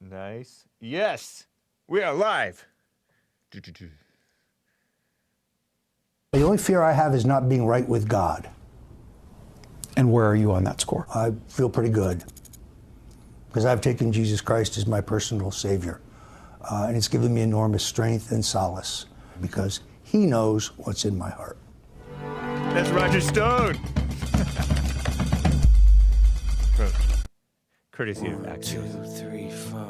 Nice. Yes, we are live. The only fear I have is not being right with God. And where are you on that score? I feel pretty good because I've taken Jesus Christ as my personal Savior. And it's given me enormous strength and solace because He knows what's in my heart. That's Roger Stone. Courtesy of Axios. 2, 3, 4.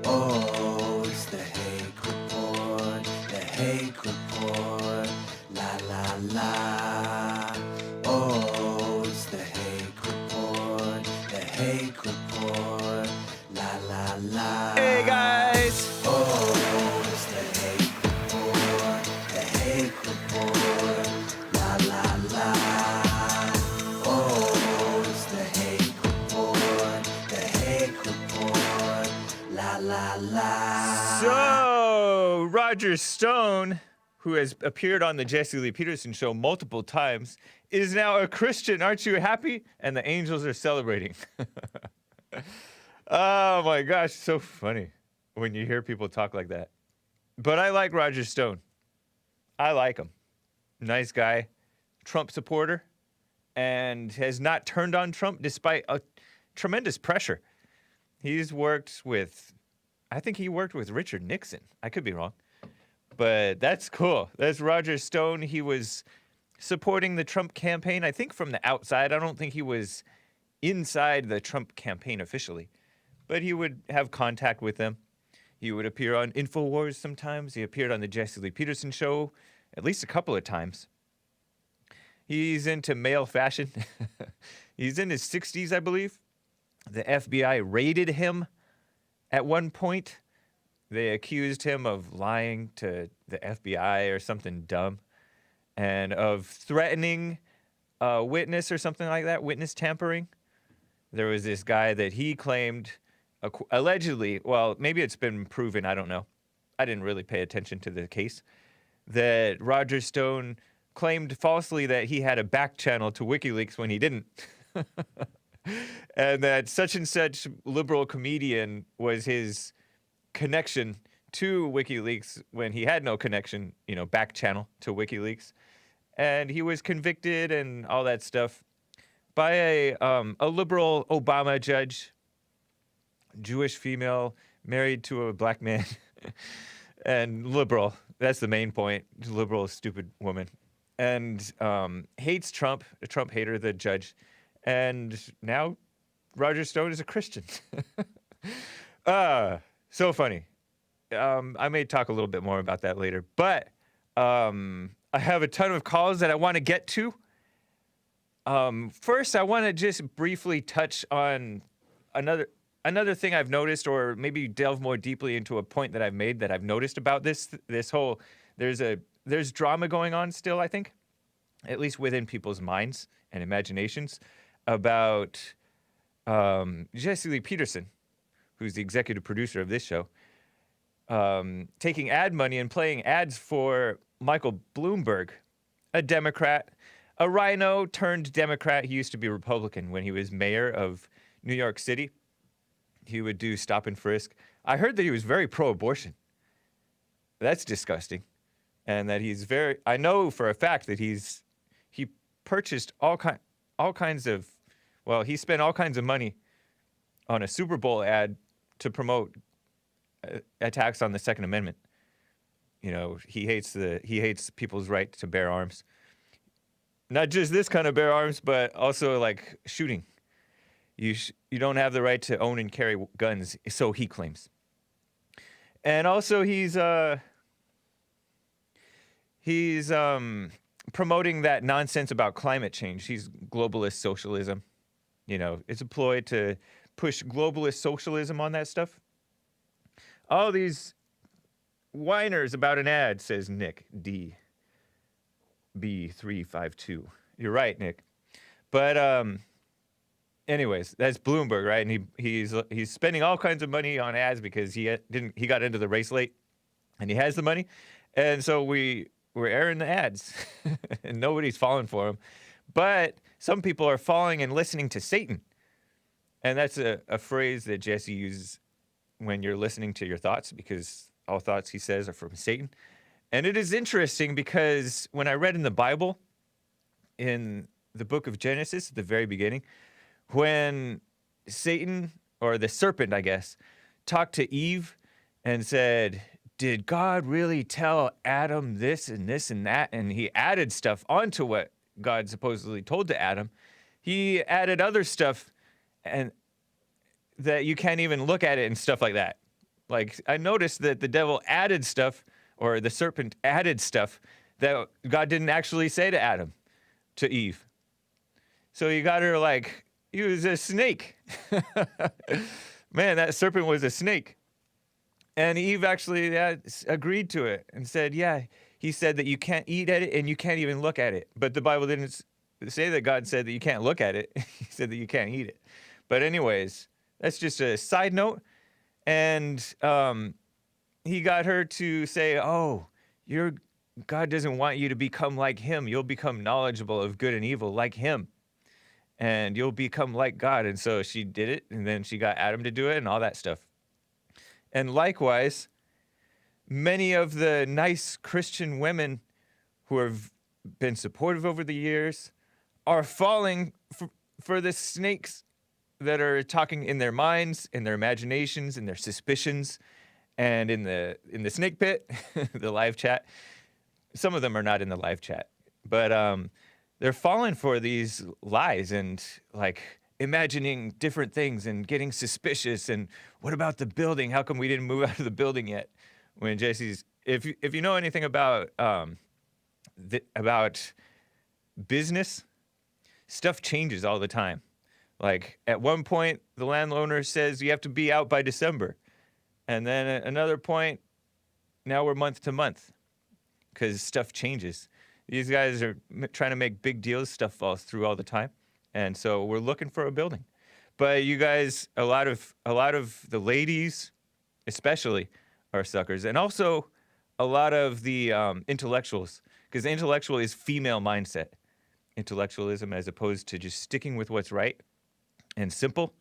Oh, it's the Hake Report. The Hake Report. La la la. Oh, it's the Hake Report. The Hake Report. La la la. Hey guys. Oh, it's the Hake Report. The Hake Report. La la la. Oh, it's the Hake Report. The Hake Report. La la la. So, Roger Stone, who has appeared on the Jesse Lee Peterson show multiple times, is now a Christian. Aren't you happy? And the angels are celebrating. Oh my gosh, so funny when you hear people talk like that. But I like Roger Stone. I like him. Nice guy, Trump supporter, and has not turned on Trump despite a tremendous pressure. He's worked with, I think he worked with Richard Nixon. I could be wrong. But that's cool. That's Roger Stone. He was supporting the Trump campaign, I think from the outside. I don't think he was inside the Trump campaign officially. But he would have contact with them. He would appear on InfoWars sometimes. He appeared on the Jesse Lee Peterson show at least a couple of times. He's into male fashion. He's in his 60s, I believe. The FBI raided him at one point. They accused him of lying to the FBI or something dumb and of threatening a witness or something like that, witness tampering. There was this guy that he claimed, allegedly, well, maybe it's been proven, I don't know. I didn't really pay attention to the case, that Roger Stone claimed falsely that he had a back channel to WikiLeaks when he didn't. And that such and such liberal comedian was his connection to WikiLeaks when he had no connection, back channel to WikiLeaks. And he was convicted and all that stuff by a liberal Obama judge, Jewish female, married to a black man, and liberal. That's the main point. Liberal, stupid woman. And hates Trump, a Trump hater, the judge. And now Roger Stone is a Christian. So funny. I may talk a little bit more about that later. But I have a ton of calls that I want to get to. First, I want to just briefly touch on another thing I've noticed, or maybe delve more deeply into a point that I've made that I've noticed about this whole, there's drama going on still, I think, at least within people's minds and imaginations, about Jesse Lee Peterson, who's the executive producer of this show, taking ad money and playing ads for Michael Bloomberg, a Democrat, a rhino turned Democrat. He used to be Republican when he was mayor of New York City. He would do stop and frisk. I heard that he was very pro-abortion. That's disgusting. And that I know for a fact that he purchased all kinds of, well, he spent all kinds of money on a Super Bowl ad to promote attacks on the Second Amendment. He hates people's right to bear arms. Not just this kind of bear arms, but also like shooting. You don't have the right to own and carry guns, so he claims. And also he's promoting that nonsense about climate change. He's globalist socialism. It's a ploy to push globalist socialism on that stuff. All these whiners about an ad, says Nick D. B352. You're right, Nick. But anyways, that's Bloomberg, right? And he's spending all kinds of money on ads because he got into the race late, and he has the money, and so we're airing the ads, and nobody's falling for him. But some people are falling and listening to Satan. And that's a phrase that Jesse uses when you're listening to your thoughts, because all thoughts, he says, are from Satan. And it is interesting because when I read in the Bible, in the book of Genesis, at the very beginning, when Satan, or the serpent, I guess, talked to Eve and said, did God really tell Adam this and this and that? And he added stuff onto what God supposedly told to Adam. He added other stuff and that you can't even look at it and stuff like that. Like, I noticed that the devil added stuff, or the serpent added stuff that God didn't actually say to Adam, to Eve. So you got her like, he was a snake. Man, that serpent was a snake. And Eve actually agreed to it and said, yeah, he said that you can't eat at it and you can't even look at it. But the Bible didn't say that God said that you can't look at it. He said that you can't eat it. But anyways, that's just a side note. And he got her to say, oh, God doesn't want you to become like him. You'll become knowledgeable of good and evil like him. And you'll become like God. And so she did it. And then she got Adam to do it and all that stuff. And likewise, many of the nice Christian women who have been supportive over the years are falling for the snakes that are talking in their minds, in their imaginations, in their suspicions, and in the snake pit, the live chat. Some of them are not in the live chat, but they're falling for these lies and like imagining different things and getting suspicious. And what about the building? How come we didn't move out of the building yet? When Jesse's, if you know anything about business, stuff changes all the time. Like at one point, the landowner says you have to be out by December. And then at another point, now we're month to month because stuff changes. These guys are trying to make big deals. Stuff falls through all the time. And so we're looking for a building. But you guys, a lot of the ladies, especially, are suckers. And also a lot of the intellectuals, because intellectual is female mindset. Intellectualism as opposed to just sticking with what's right and simple.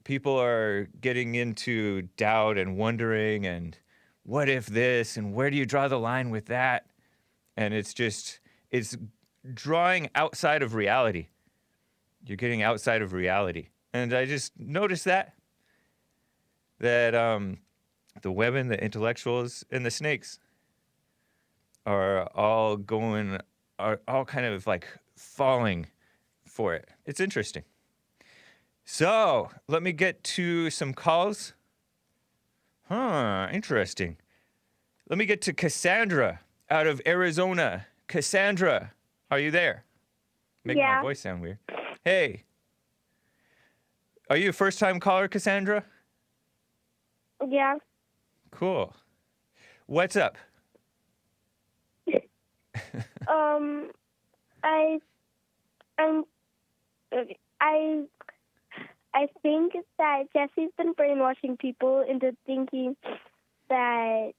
People are getting into doubt and wondering and what if this and where do you draw the line with that? And it's drawing outside of reality. You're getting outside of reality. And I just noticed that the women, the intellectuals, and the snakes are all kind of like falling for it. It's interesting. So let me get to some calls. Interesting. Let me get to Cassandra out of Arizona. Cassandra, are you there? Making my voice sound weird. Hey. Are you a first-time caller, Cassandra? Yeah. Cool. What's up? I think that Jesse's been brainwashing people into thinking that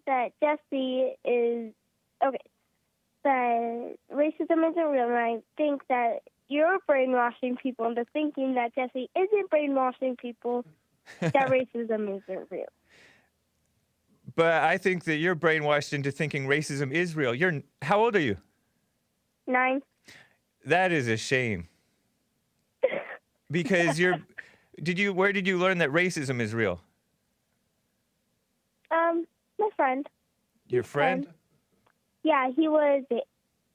Jesse is okay. That racism isn't real, and I think that you're brainwashing people into thinking that Jesse isn't brainwashing people that racism isn't real. But I think that you're brainwashed into thinking racism is real. How old are you? 9. That is a shame. Because where did you learn that racism is real? My friend. Your friend? Yeah, he was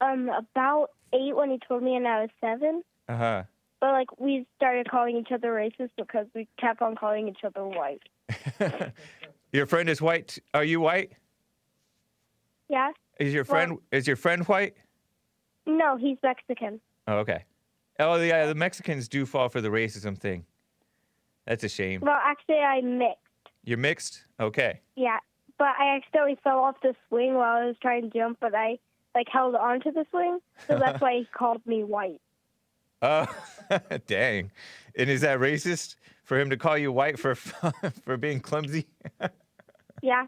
about 8 when he told me, and I was 7. Uh-huh. But like we started calling each other racist because we kept on calling each other white. Your friend is white. Are you white? Yeah. Is your friend white? No, he's Mexican. Oh, okay. Oh, yeah, the Mexicans do fall for the racism thing. That's a shame. Well, actually, I'm mixed. You're mixed? Okay. Yeah, but I accidentally fell off the swing while I was trying to jump, but I held on to the swing, so that's why he called me white. Oh, dang. And is that racist for him to call you white for being clumsy? Yeah.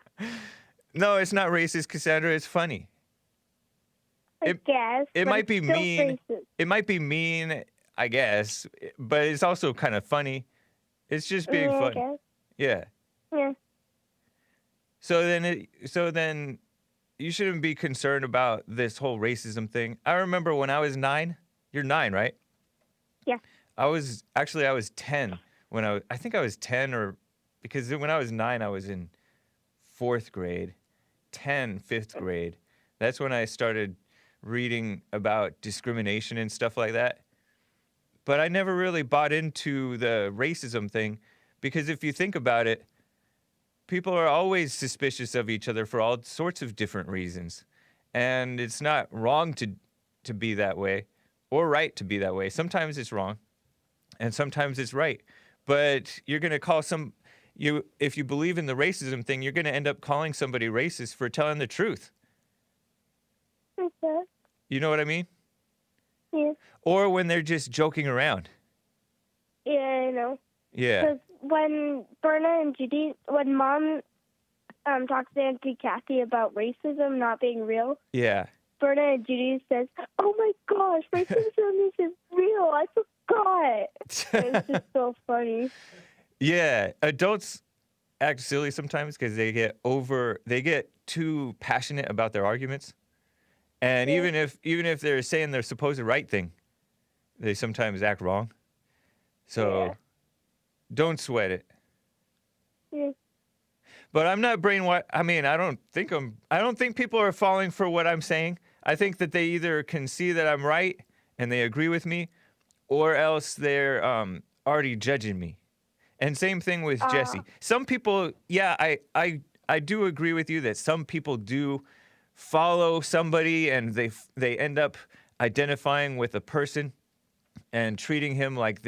No, it's not racist, Cassandra. It's funny. I guess. It might be mean. Racist. It might be mean, I guess, but it's also kind of funny. It's just being I fun. guess. Yeah. Yeah. So then you shouldn't be concerned about this whole racism thing. I remember when I was 9. You're 9, right? Yeah. I was 10 when I think I was 10 or because when I was 9 I was in 4th grade, 10, 5th grade. That's when I started reading about discrimination and stuff like that. But I never really bought into the racism thing because if you think about it, people are always suspicious of each other for all sorts of different reasons. And it's not wrong to be that way or right to be that way. Sometimes it's wrong and sometimes it's right. But you're going to call if you believe in the racism thing, you're going to end up calling somebody racist for telling the truth. Okay. You know what I mean? Yeah. Or when they're just joking around. Yeah, I know. Yeah. Because when Berna and Judy, when Mom talks to Auntie Kathy about racism not being real, Yeah. Berna and Judy says, "Oh my gosh, racism isn't real. I forgot." It's just so funny. Yeah. Adults act silly sometimes because they get too passionate about their arguments. And Yeah. even if they're saying their supposed right thing, they sometimes act wrong. So Yeah. don't sweat it. Yeah. But I'm not brainwashed. I mean, I don't think people are falling for what I'm saying. I think that they either can see that I'm right and they agree with me, or else they're already judging me. And same thing with Jesse. Some people, yeah, I do agree with you that some people do follow somebody and they end up identifying with a person and treating him like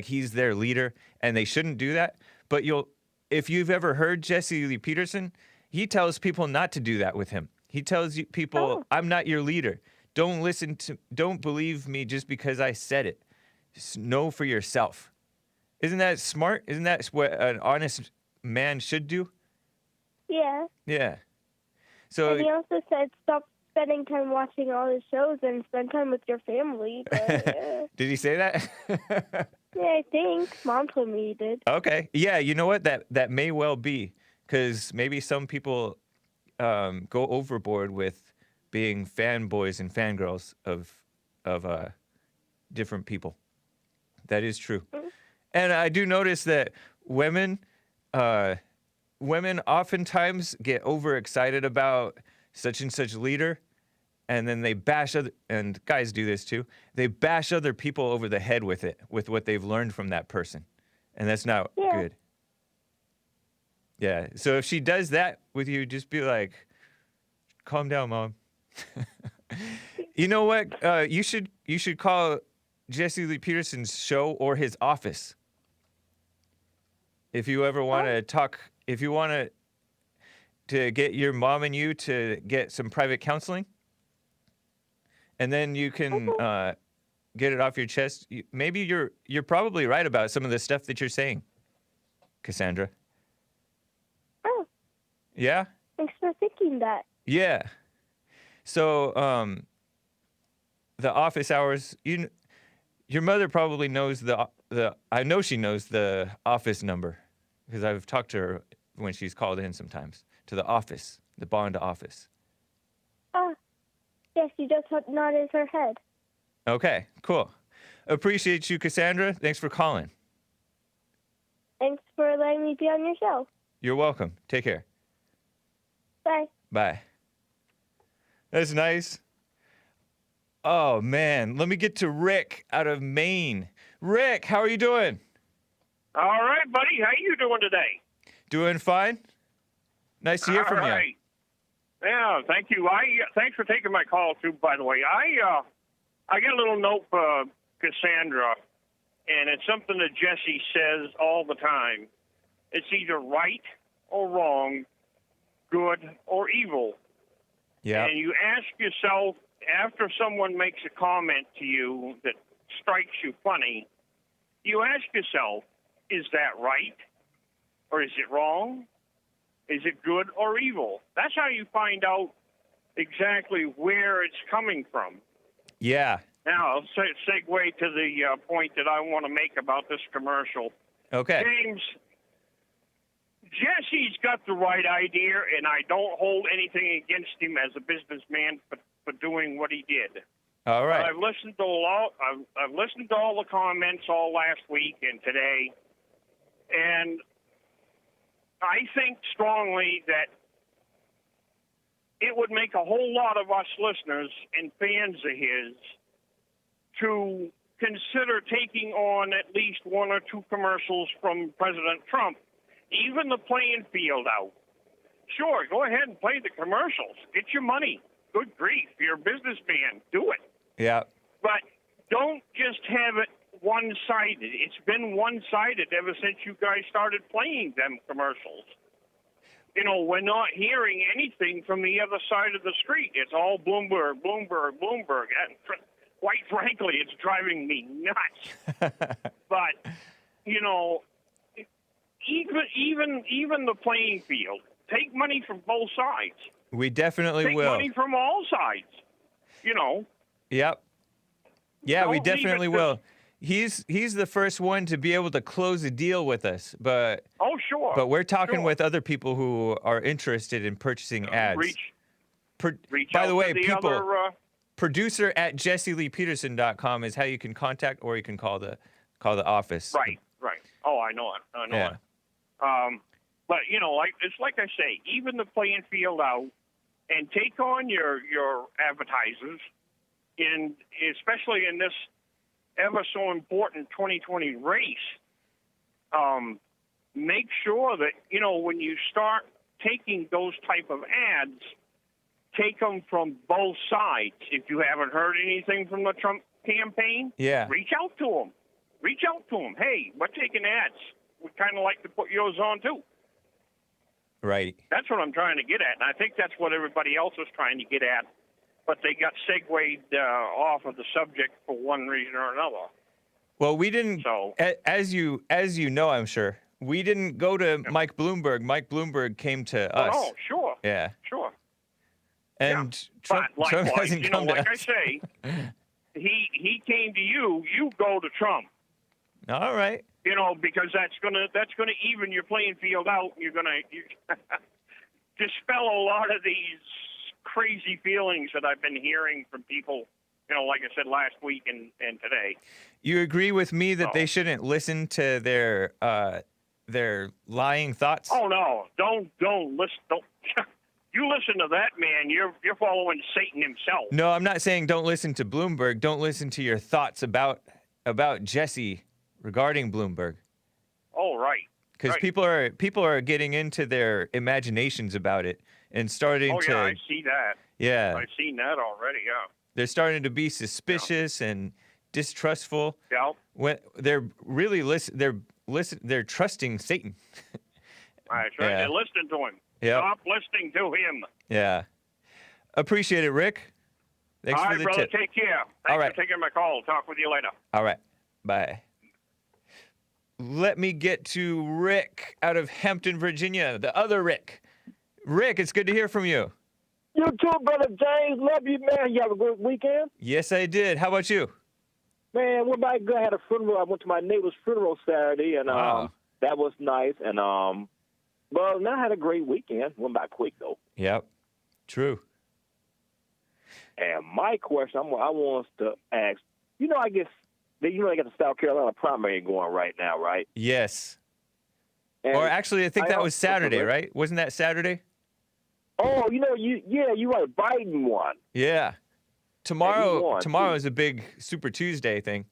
he's their leader, and they shouldn't do that. But if you've ever heard Jesse Lee Peterson, he tells people not to do that with him. He tells people, "I'm not your leader. Don't believe me just because I said it. Just know for yourself." Isn't that smart? Isn't that what an honest man should do? Yeah. Yeah. So And he also said, "Stop spending time watching all the shows and spend time with your family." But, yeah. Did he say that? Yeah, I think Mom told me he did. Okay. Yeah, you know what? That may well be, because maybe some people go overboard with being fanboys and fangirls of different people. That is true. And I do notice that women oftentimes get overexcited about such and such leader, and then they bash and guys do this too. They bash other people over the head with what they've learned from that person. And that's not good. Yeah. So if she does that with you, just be like, "Calm down, Mom." You know what? You should call Jesse Lee Peterson's show or his office. If you ever want to talk, if you want to get your mom and you to get some private counseling, and then you can get it off your chest. Maybe you're probably right about some of the stuff that you're saying, Cassandra. Oh. Yeah? Thanks for thinking that. Yeah. So, the office hours, your mother probably knows I know she knows the office number, because I've talked to her when she's called in sometimes to the office, the Bond office. Yes, you just nodded her head. Okay, cool. Appreciate you, Cassandra. Thanks for calling. Thanks for letting me be on your show. You're welcome. Take care. Bye. Bye. That's nice. Oh, man. Let me get to Rick out of Maine. Rick, how are you doing? All right, buddy. How you doing today? Doing fine. Nice to hear from you. Yeah, thank you. Thanks for taking my call, too, by the way. I get a little note for Cassandra, and it's something that Jesse says all the time. It's either right or wrong, good or evil. Yeah. And you ask yourself, after someone makes a comment to you that strikes you funny, you ask yourself, is that right? Or is it wrong? Is it good or evil? That's how you find out exactly where it's coming from. Yeah. Now, I'll segue to the point that I want to make about this commercial. Okay. James, Jesse's got the right idea, and I don't hold anything against him as a businessman for doing what he did. All right. But I've listened to I've listened to all the comments all last week and today, and I think strongly that it would make a whole lot of us listeners and fans of his to consider taking on at least one or two commercials from President Trump, even the playing field out. Sure, go ahead and play the commercials. Get your money. Good grief. You're a businessman. Do it. Yeah. But don't just have it one-sided. It's been one-sided ever since you guys started playing them commercials. You know, we're not hearing anything from the other side of the street. It's all Bloomberg, Bloomberg, Bloomberg. And quite frankly, it's driving me nuts. But, you know, even the playing field, take money from both sides. We definitely Take will. money from all sides. You know. Yep. Yeah, we Don't leave definitely it will. He's the first one to be able to close a deal with us, but Oh, sure. but we're talking Sure. with other people who are interested in purchasing ads. Reach By out the way, to the people, uh, other, producer at jesseleepeterson.com is how you can contact, or you can call the office. right. Oh, I know it. Yeah. But you know, it's like I say, even the playing field out, and take on your advertisers, and especially in this ever so important 2020 race. Make sure that, you know, when you start taking those type of ads, take them from both sides. If you haven't heard anything from the Trump campaign, Yeah. reach out to them. Reach out to them. Hey, we're taking ads. We'd kind of like to put yours on too. Right. That's what I'm trying to get at, and I think that's what everybody else is trying to get at, but they got segued off of the subject for one reason or another. Well, we didn't. So- As you know, I'm sure we didn't go to Mike Bloomberg. Mike Bloomberg came to us. Oh, sure. Yeah. Sure. And Trump, But Trump likewise, hasn't you know, come to like I us. say, he came to you. You go to Trump. All right. You know, because that's gonna even your playing field out. You're gonna dispel a lot of these crazy feelings that I've been hearing from people. You know, like I said last week and today. You agree with me that No. they shouldn't listen to their lying thoughts? Oh no! Don't listen. Don't. You listen to that man. You're following Satan himself. No, I'm not saying don't listen to Bloomberg. Don't listen to your thoughts about Jesse regarding Bloomberg. Oh right. Because Right. people are getting into their imaginations about it and starting Oh to yeah, I see that. yeah, I've seen that already. Yeah. they're starting to be suspicious and distrustful. Yeah. When they're really they're trusting Satan. That's right. Yeah. They're listening to him. Yep. Stop listening to him. Yeah. Appreciate it, Rick. Thanks All for right, the brother. tip. Take care. All Thanks right. for taking my call. Talk with you later. All right. Bye. Let me get to Rick out of Hampton, Virginia. The other Rick. Rick, it's good to hear from you. You too, brother James. Love you, man. You have a good weekend? Yes, I did. How about you? Man, went by good. I had a funeral. I went to my neighbor's funeral Saturday, and Wow. that was nice. And well, now I had a great weekend. Went by quick though. Yep. True. And my question, I want to ask. You know, I guess they got the South Carolina primary going right now, right? Yes. And Or actually, I think that was also- Saturday, right? Wasn't that Saturday? Oh, you're right. Biden won. Yeah. Tomorrow won, tomorrow too. is a big Super Tuesday thing.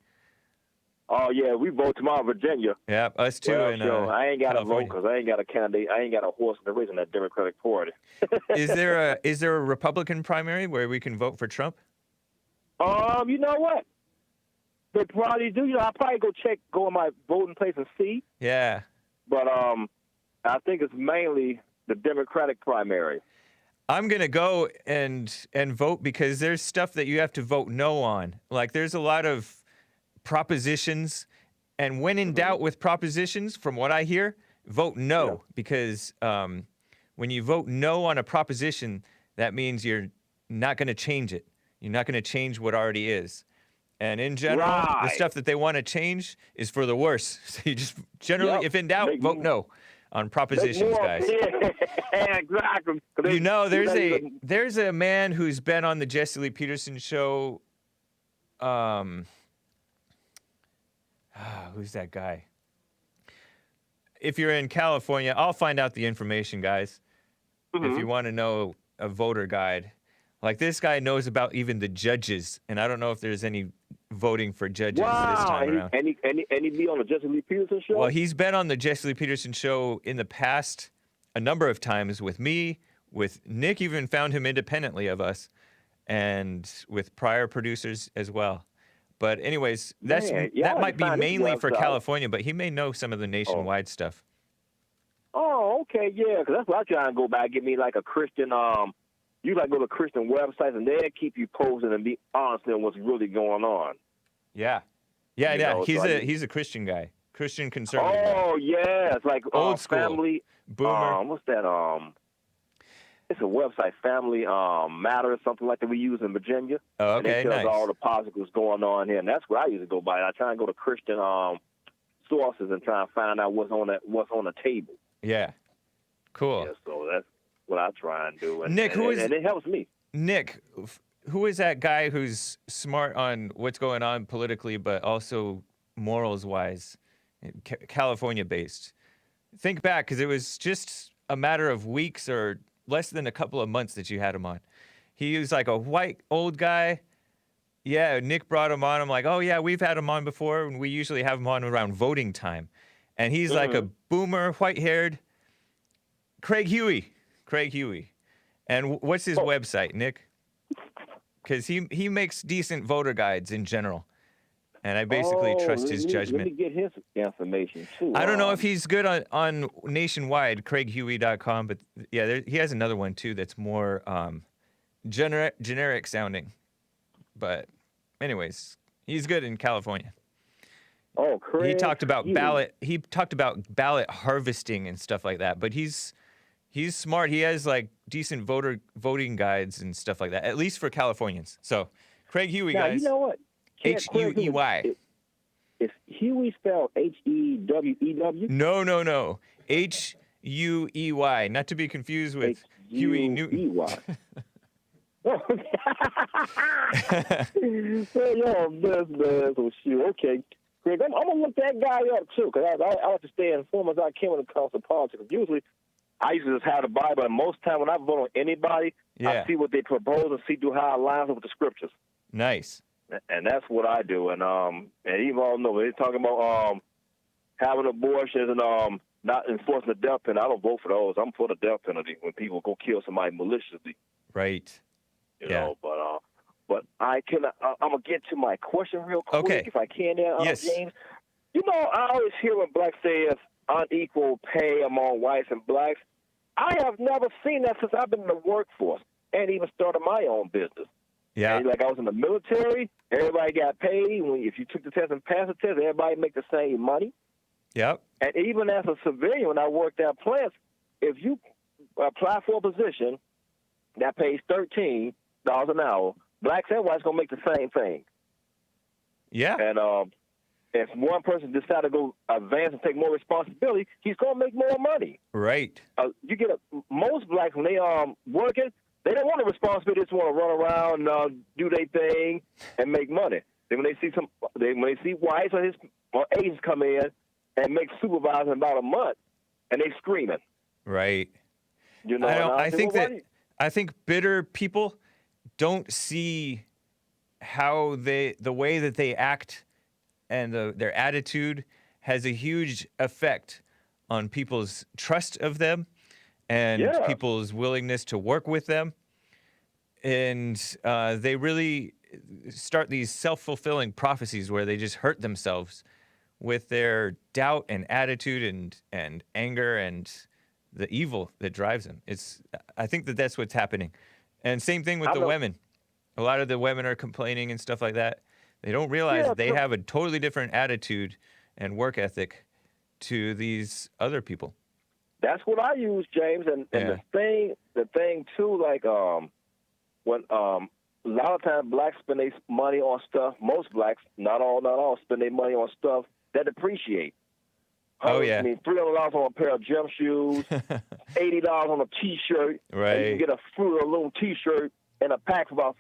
Oh yeah, we vote tomorrow, Virginia. Yep, us too. Well, in sure. I ain't got to vote California. because I ain't got a candidate. I ain't got a horse in the race in that Democratic Party. Is there a Republican primary where we can vote for Trump? You know what? They probably do. You know, I'll probably go in my voting place and see. Yeah. But I think it's mainly the Democratic primary. I'm gonna go and vote because there's stuff that you have to vote no on. Like there's a lot of propositions, and when in doubt with propositions, from what I hear, vote no because when you vote no on a proposition, that means you're not going to change it. You're not going to change what already is. And in general, the Right. stuff that they want to change is for the worse. So you just generally, Yep. if in doubt, Make vote more- no on Make propositions, more- guys. Yeah, exactly. 'Cause You know, they there's a even- there's a man who's been on the Jesse Lee Peterson show. Who's that guy? If you're in California, I'll find out the information, guys. If you want to know a voter guide, like this guy knows about even the judges, and I don't know if there's any voting for judges this time around. And he be on the Jesse Lee Peterson show? Well, he's been on the Jesse Lee Peterson show in the past a number of times with me, with Nick even found him independently of us, and with prior producers as well. But anyways, Man, yeah, that I might be find this mainly for website. California, but he may know some of the nationwide stuff. Oh, okay, yeah, because that's what I'm trying to go back. Get me like a Christian, you like go to Christian websites and they'll keep you posted and be honest in what's really going on. Yeah. You know, He's a Christian guy. Christian conservative guy. Oh, yeah, it's like Old school. family. Boomer. What's that? It's a website, Family Matter or something like that we use in Virginia. Oh, And it okay, tells nice. all the positives going on here, and that's what I usually go by. I try and go to Christian sources and try and find out what's on the table. Yeah. Cool. Yeah, so that's what I try and do. And, Nick, and it helps me. Nick, who is that guy who's smart on what's going on politically, but also morals-wise, California-based? Think back, because it was just a matter of weeks or less than a couple of months that you had him on. He was like a white old guy. Yeah, Nick brought him on. I'm like, oh, yeah, we've had him on before, and we usually have him on around voting time. And he's like a boomer, white-haired Craig Huey. And what's his website, Nick? Because he makes decent voter guides in general. And I basically trust his judgment. Let me get his information, too. I don't know if he's good on nationwide, craighuey.com, but yeah, he has another one, too, that's more generic sounding. But anyways, he's good in California. Oh, Craig. He talked about Huey. ballot harvesting and stuff like that. But he's smart. He has like decent voting guides and stuff like that, at least for Californians. So Craig Huey, Now, guys. you know what? Huey. Is Huey spelled Hewew? No. Huey. Not to be confused with Huey Newton. Oh, so shoot. Okay, Craig, I'm gonna look that guy up too, because I like to stay informed as I can when it comes to politics. Usually, I used to just have the Bible, and most time when I vote on anybody, I see what they propose and see how it lines up with the scriptures. Nice. And that's what I do. And even all know they're talking about having abortions and not enforcing the death penalty. I don't vote for those. I'm for the death penalty when people go kill somebody maliciously. Right. You know, but I'm gonna get to my question real quick if I can. Yes. James. You know, I always hear when blacks say it's unequal pay among whites and blacks. I have never seen that since I've been in the workforce and even started my own business. Yeah. And like I was in the military, everybody got paid. If you took the test and passed the test, everybody make the same money. Yep. And even as a civilian, when I worked at plants, if you apply for a position that pays $13 an hour, blacks and whites gonna make the same thing. Yeah. And if one person decides to go advance and take more responsibility, he's gonna make more money. Right. You get most blacks when they working, they don't want a responsibility. They just want to run around, do their thing, and make money. Then when they see whites or Asians come in and make supervising about a month, and they screaming. Right. You know, I think bitter people don't see how the way that they act and their attitude has a huge effect on people's trust of them and people's willingness to work with them. And they really start these self-fulfilling prophecies where they just hurt themselves with their doubt and attitude and anger and the evil that drives them. I think that's what's happening. And same thing with the women. A lot of the women are complaining and stuff like that. They don't realize that they have a totally different attitude and work ethic to these other people. That's what I use, James. And the thing too, like when a lot of times blacks spend their money on stuff. Most blacks, not all, spend their money on stuff that depreciate. Oh, yeah. I mean, $300 on a pair of gym shoes, $80 on a T-shirt. Right. And you can get a Fruit of the Loom T-shirt in a pack for about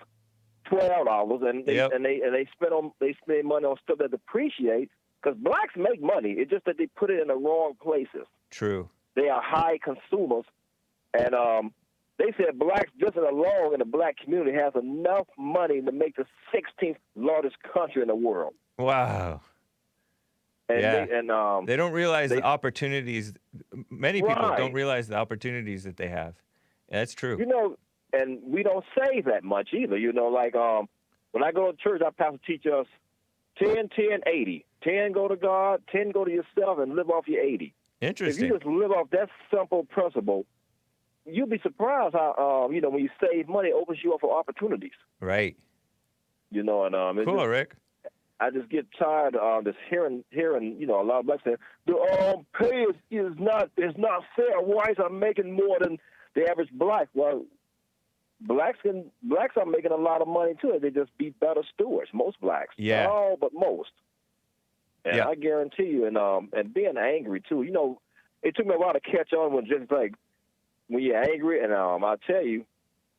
$12, and they Yep. and they spend money on stuff that depreciates. Because blacks make money. It's just that they put it in the wrong places. True. They are high consumers, and they said blacks just alone in the black community has enough money to make the 16th largest country in the world. Wow. And Yeah. They don't realize the opportunities. Many people Right. don't realize the opportunities that they have. Yeah, that's true. You know, and we don't save that much either. You know, like when I go to church, our pastor teach us 10, 10, 80. 10 go to God, 10 go to yourself, and live off your 80. Interesting. If you just live off that simple principle, you'll be surprised how, when you save money, it opens you up for opportunities. Right. You know, and it's Cool, just, Rick. I just get tired of just hearing, a lot of blacks saying the pay is not fair. Whites are making more than the average black. Well, blacks are making a lot of money too. They just be better stewards. Most blacks, Yeah. not all, but most. And Yeah. I guarantee you, and being angry too. You know, it took me a while to catch on when just like when you're angry. And I tell you,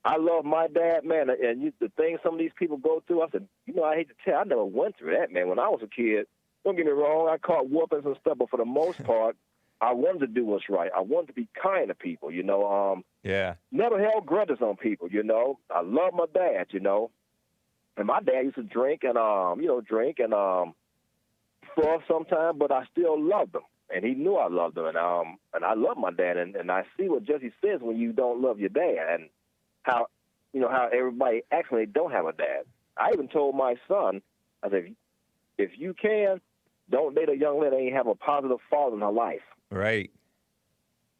I love my dad, man. And the things some of these people go through, I said, I hate to tell, I never went through that, man. When I was a kid, don't get me wrong, I caught whoopings and stuff, but for the most part, I wanted to do what's right. I wanted to be kind to people, Yeah. Never held grudges on people, I love my dad, And my dad used to drink and fuss sometimes, but I still loved him. And he knew I loved him, and I love my dad, and I see what Jesse says when you don't love your dad, and how everybody acts when they don't have a dad. I even told my son, I said, if you can, don't date a young lady that ain't have a positive father in her life. Right.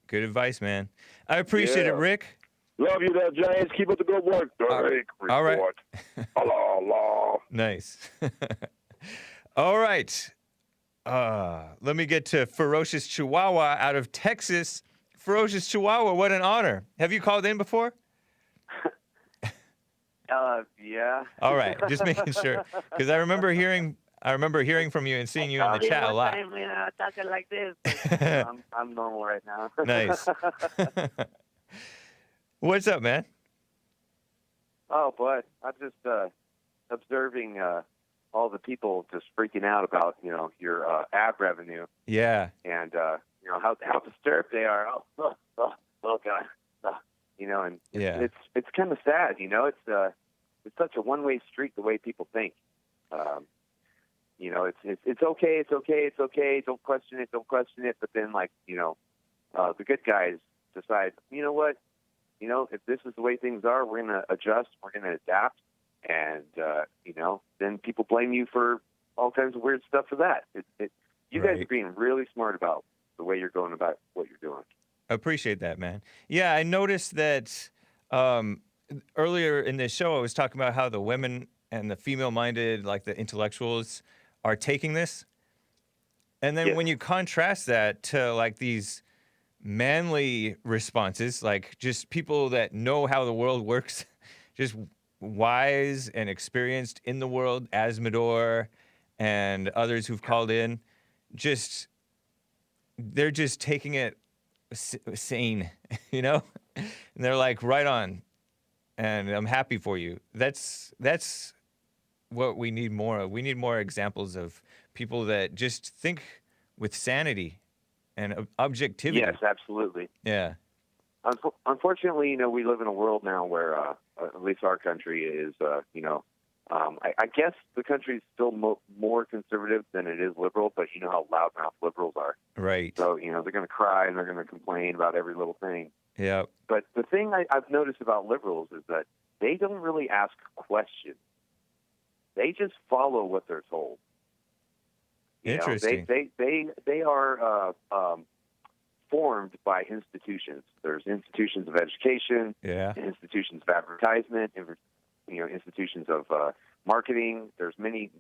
Good advice, man. I appreciate it, Rick. Love you there, James. Keep up the good work. Hake Report. All right. Allah, Allah. Nice. All right. Let me get to Ferocious Chihuahua out of Texas. Ferocious Chihuahua, what an honor. Have you called in before? Yeah. All right, just making sure, because I remember hearing from you and seeing you in the chat a lot. Talking like this. I'm normal right now. Nice. What's up, man? Oh, boy. I'm just observing all the people just freaking out about, your ad revenue. Yeah. And, how disturbed they are. Oh, God. And Yeah. it's kind of sad, it's such a one-way street the way people think. It's okay. Don't question it. But then, the good guys decide, you know what? If this is the way things are, we're going to adjust. We're going to adapt. And, then people blame you for all kinds of weird stuff for that. You guys are being really smart about the way you're going about what you're doing. I appreciate that, man. Yeah, I noticed that earlier in this show, I was talking about how the women and the female-minded, like the intellectuals, are taking this. And then when you contrast that to like these manly responses, like just people that know how the world works, just wise and experienced in the world, as Medor and others who've called in, they're just taking it sane, and they're like, right on, and I'm happy for you. That's what we need more of. We need more examples of people that just think with sanity and objectivity. Yes, absolutely. Yeah. Unfortunately, we live in a world now where, at least our country is, I guess the country is still more conservative than it is liberal, but you know how loudmouth liberals are. Right. So, they're going to cry and they're going to complain about every little thing. Yeah. But the thing I've noticed about liberals is that they don't really ask questions. They just follow what they're told. Interesting. They are formed by institutions. There's institutions of education, institutions of advertisement, institutions of marketing. There's many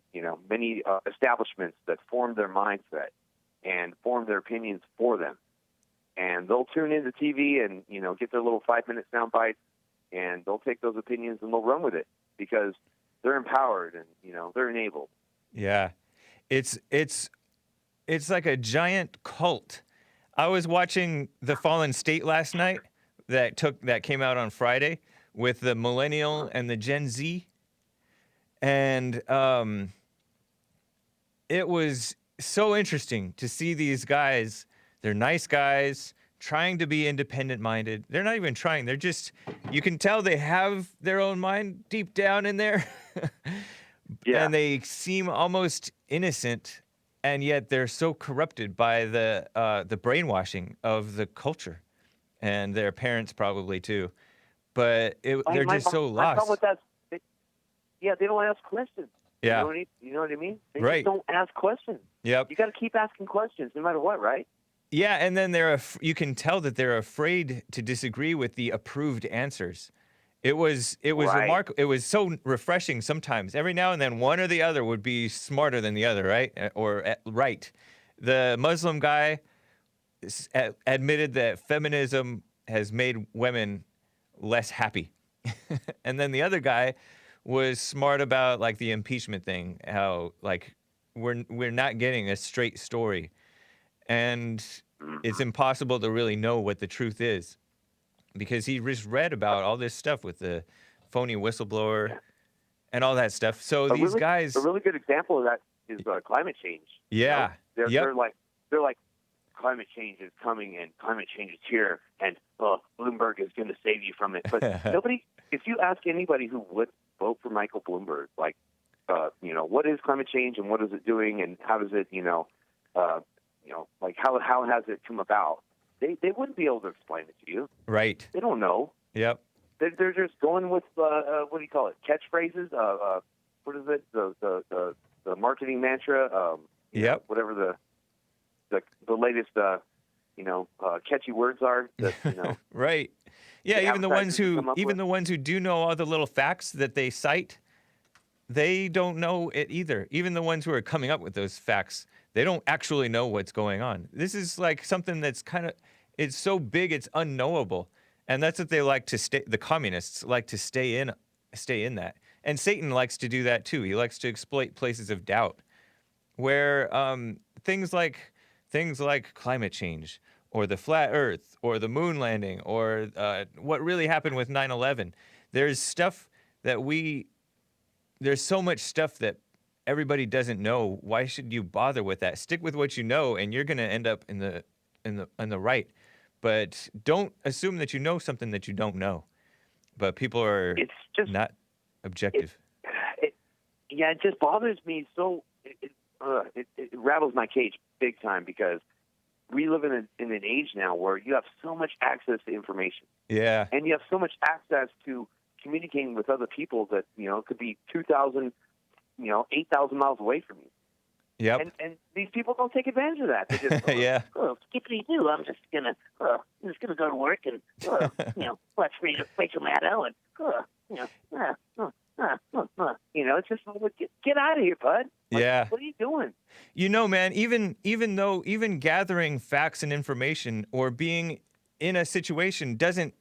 establishments that form their mindset and form their opinions for them. And they'll tune into TV and, get their little 5-minute sound bites, and they'll take those opinions and they'll run with it. because they're empowered and they're enabled. Yeah. It's like a giant cult. I was watching The Fallen State last night that came out on Friday with the millennial and the Gen Z. And it was so interesting to see these guys. They're nice guys trying to be independent-minded. They're not even trying. They're just, you can tell they have their own mind deep down in there. Yeah. And they seem almost innocent, and yet they're so corrupted by the brainwashing of the culture, and their parents probably too. But they're just so My lost. problem with that, they don't ask questions. Yeah. You know what I mean? They Right. just don't ask questions. Yep. You got to keep asking questions no matter what, right? Yeah, and then you can tell that they're afraid to disagree with the approved answers. It was Right. remarkable. It was so refreshing sometimes. Every now and then, one or the other would be smarter than the other, right? Right. The Muslim guy admitted that feminism has made women less happy. And then the other guy was smart about like the impeachment thing, how like we're not getting a straight story. And it's impossible to really know what the truth is, because he just read about all this stuff with the phony whistleblower and all that stuff. So these guys, a really good example of that is climate change. Yeah. They're Yep. like climate change is coming and climate change is here and Bloomberg is going to save you from it. But nobody, if you ask anybody who would vote for Michael Bloomberg, like what is climate change and what is it doing and how does it like how has it come about? They wouldn't be able to explain it to you. Right. They don't know. Yep. They're just going with what do you call it? Catchphrases. What is it? The marketing mantra. Yep. Whatever the latest catchy words are. That, Right. Yeah. the Even the ones advertisers come who up with. the ones who do know all the little facts that they cite, they don't know it either. Even the ones who are coming up with those facts, they don't actually know what's going on. This is like something that's it's so big it's unknowable. And that's what they like to stay. The communists like to stay in that. And Satan likes to do that too. He likes to exploit places of doubt, where things like climate change, or the flat Earth, or the moon landing, or what really happened with 9/11. There's stuff that there's so much stuff that everybody doesn't know. Why should you bother with that? Stick with what you know, and you're going to end up in the right. But don't assume that you know something that you don't know. But people are not objective. It just bothers me so. It rattles my cage big time, because we live in an age now where you have so much access to information. Yeah. And you have so much access to communicating with other people that it could be 2,000, 8,000 miles away from you. Yep. And these people don't take advantage of that. They just Yeah. Skippity doo! I'm just gonna go to work and watch Rachel Maddow and it's just get out of here, bud. Like, Yeah. what are you doing? Man, even gathering facts and information or being in a situation doesn't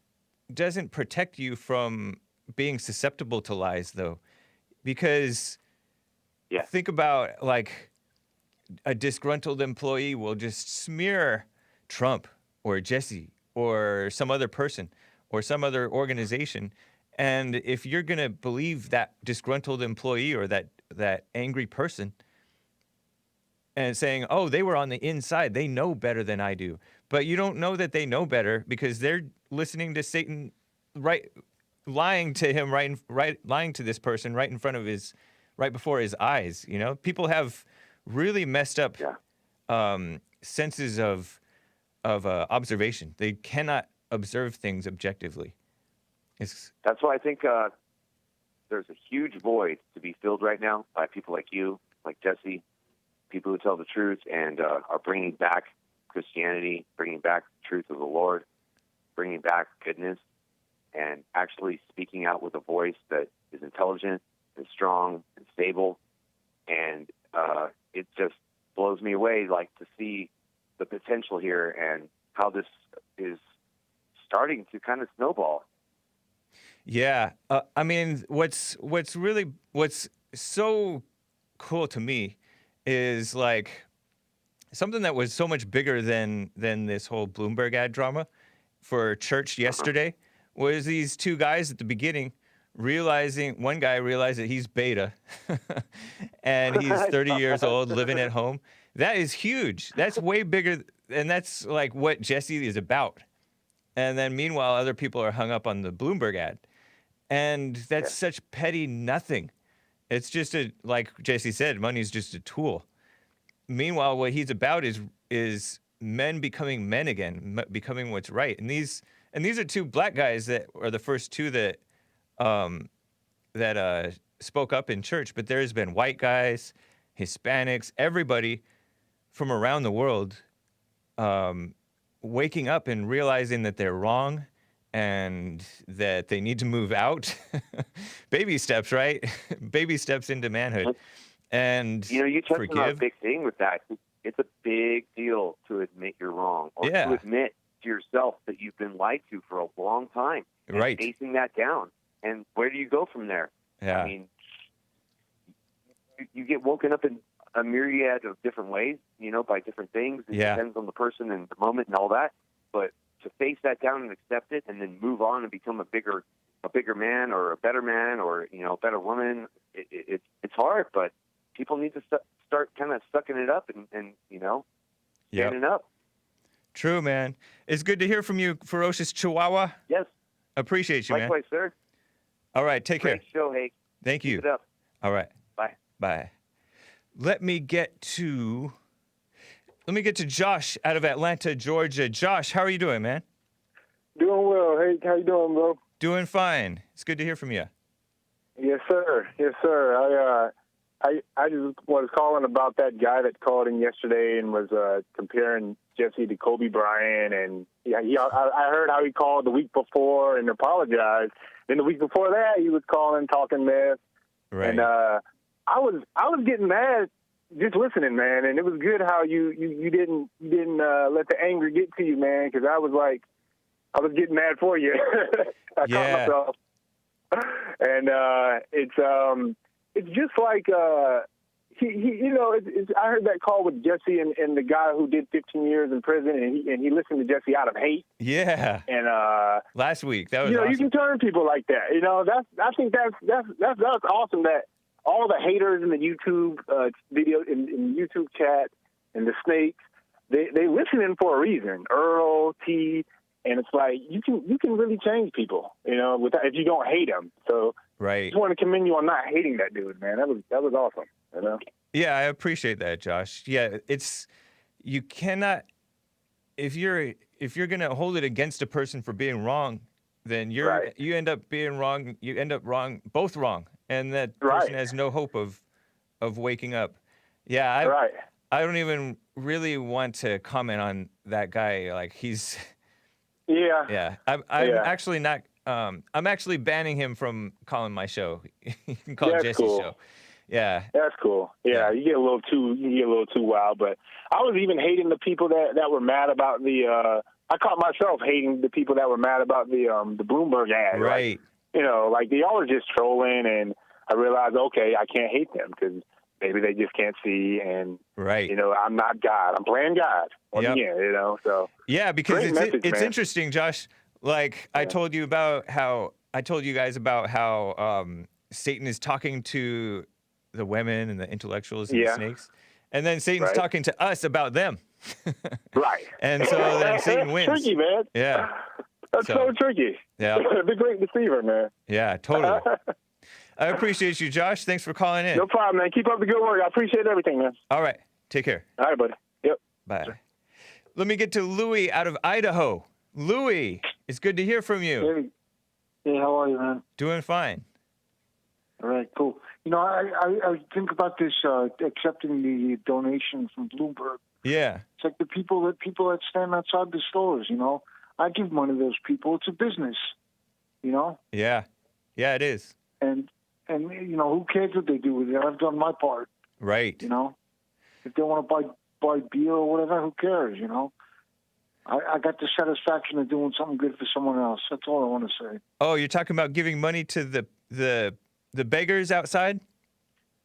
protect you from being susceptible to lies, though. Because think about, like, a disgruntled employee will just smear Trump or Jesse or some other person or some other organization. And if you're going to believe that disgruntled employee or that angry person and saying, oh, they were on the inside, they know better than I do. But you don't know that they know better, because they're listening to Satan, lying to him, lying to this person right in front of right before his eyes. People have really messed up senses of observation. They cannot observe things objectively. That's why I think there's a huge void to be filled right now by people like you, like Jesse, people who tell the truth and are bringing back Christianity, bringing back the truth of the Lord, bringing back goodness, and actually speaking out with a voice that is intelligent and strong and stable. And it just blows me away, like, to see the potential here and how this is starting to kind of snowball. Yeah. I mean, what's so cool to me is like something that was so much bigger than this whole Bloomberg ad drama for church yesterday was these two guys at the beginning one guy realized that he's beta and he's 30 years old living at home. That is huge. That's way bigger. And that's like what Jesse is about. And then meanwhile, other people are hung up on the Bloomberg ad. And that's such petty nothing. It's just like Jesse said, money's just a tool. Meanwhile, what he's about is men becoming men again, becoming what's right. And these are two black guys that are the first two that spoke up in church. But there's been white guys, Hispanics, everybody from around the world waking up and realizing that they're wrong and that they need to move out. Baby steps, right? Baby steps into manhood. And you touched forgive. on a big thing with that. It's a big deal to admit you're wrong, or to admit to yourself that you've been lied to for a long time. And right. Facing that down. And where do you go from there? Yeah. I mean, you get woken up in a myriad of different ways, by different things. It depends on the person and the moment and all that. But to face that down and accept it, and then move on and become a bigger man, or a better man, or a better woman, it's hard. But people need to start kind of sucking it up and standing up. True, man. It's good to hear from you, Ferocious Chihuahua. Yes. Appreciate you, Likewise, man. sir. All right, take care. Great show, Hake. Thank you. Keep it up. All right. Bye. Bye. Let me get to Josh out of Atlanta, Georgia. Josh, how are you doing, man? Doing well. Hey, how you doing, bro? Doing fine. It's good to hear from you. Yes, sir. Yes, sir. I just was calling about that guy that called in yesterday and was comparing Jesse to Kobe Bryant, and I heard how he called the week before and apologized. Then the week before that, he was calling, talking mess. Right. And I was getting mad just listening, man. And it was good how you didn't let the anger get to you, man, because I was getting mad for you. I caught myself. And it's just like I heard that call with Jesse and the guy who did 15 years in prison, and he listened to Jesse out of hate. Yeah. And last week, that was awesome. You can turn people like that. I think that's awesome that all the haters in the YouTube video, in YouTube chat, and the snakes, they listening for a reason. Earl, T, and it's like you can really change people, if you don't hate them. So right. I just want to commend you on not hating that dude, man. That was awesome. Yeah, I appreciate that, Josh. Yeah, you cannot, if you're gonna hold it against a person for being wrong, then you end up being wrong. You end up wrong, both wrong, and that person has no hope of waking up. Yeah, I don't even really want to comment on that guy. Like he's. Yeah. I'm actually not. I'm actually banning him from calling my show. You can call Jesse's show. Yeah. That's cool. Yeah, you get a little too wild. But I was even hating the people that were mad about the. I caught myself hating the people that were mad about the Bloomberg ad. Right. Like y'all are just trolling, and I realized, okay, I can't hate them because maybe they just can't see, and I'm not God. I'm playing God. Again, so yeah, because it's interesting, Josh. Like I told you guys about how Satan is talking to the women and the intellectuals and the snakes, and then Satan's talking to us about them. Right. And so then Satan wins. Tricky, man. Yeah. That's so tricky. Yeah. The great deceiver, man. Yeah, totally. I appreciate you, Josh. Thanks for calling in. No problem, man. Keep up the good work. I appreciate everything, man. All right. Take care. All right, buddy. Yep. Bye. Let me get to Louie out of Idaho. Louie, it's good to hear from you. Hey, how are you, man? Doing fine. All right, cool. I think about this accepting the donation from Bloomberg. Yeah. It's like the people that stand outside the stores, I give money to those people. It's a business, Yeah. Yeah, it is. And who cares what they do with it? I've done my part. Right. If they want to buy beer or whatever, who cares, I got the satisfaction of doing something good for someone else. That's all I want to say. Oh, you're talking about giving money to the beggars outside?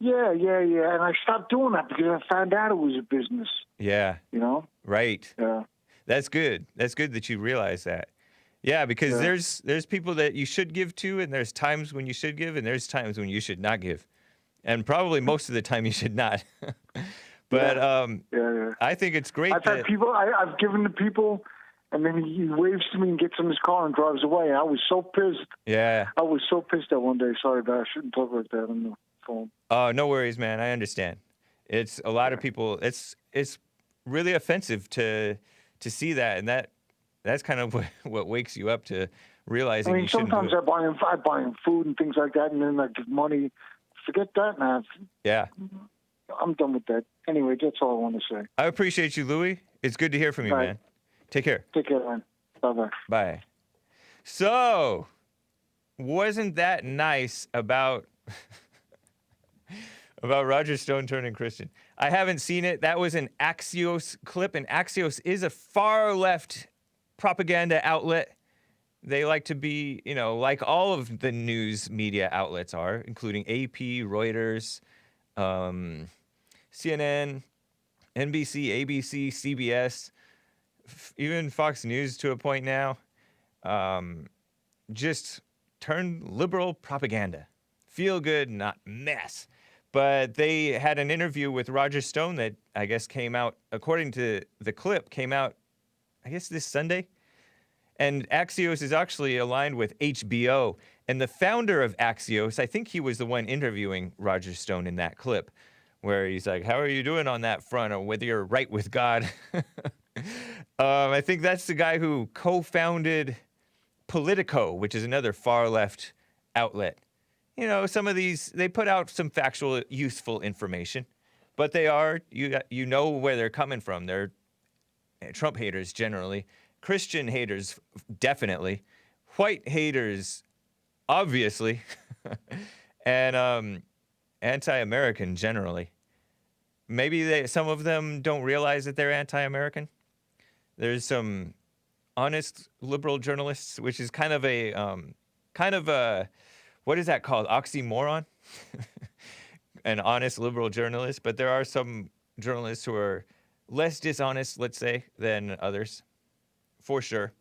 Yeah. And I stopped doing that because I found out it was a business. Yeah. You know? Right. Yeah. That's good. That's good that you realize that. Yeah, because there's people that you should give to, and there's times when you should give, and there's times when you should not give. And probably most of the time you should not. But I think it's great I've had people, I've given to people, and then he waves to me and gets in his car and drives away. I was so pissed. Yeah. I was so pissed that one day. Sorry, but I shouldn't talk like that on the phone. Oh, no worries, man. I understand. It's a lot of people. It's really offensive to see that, and that's kind of what wakes you up to realizing. I mean, you shouldn't sometimes do it. I buy him food and things like that, and then I give money. Forget that, man. Yeah. I'm done with that. Anyway, that's all I want to say. I appreciate you, Louie. It's good to hear from you, All right. man. Take care. Take care, man. Bye-bye. Bye. So, wasn't that nice about Roger Stone turning Christian? I haven't seen it. That was an Axios clip, and Axios is a far left propaganda outlet. They like to be, like all of the news media outlets are, including AP, Reuters, CNN, NBC, ABC, CBS, even Fox News to a point now. Just turn liberal propaganda. Feel good, not mess. But they had an interview with Roger Stone that I guess came out, according to the clip, I guess this Sunday. And Axios is actually aligned with HBO. And the founder of Axios, I think he was the one interviewing Roger Stone in that clip, where he's like, how are you doing on that front, or whether you're right with God? I think that's the guy who co-founded Politico, which is another far-left outlet. Some of these, they put out some factual, useful information, but they are, you know where they're coming from. They're Trump haters generally. Christian haters, definitely. White haters, obviously. And anti-American, generally. Maybe some of them don't realize that they're anti-American. There's some honest liberal journalists, which is kind of a, what is that called? Oxymoron? An honest liberal journalist. But there are some journalists who are less dishonest, let's say, than others. For sure.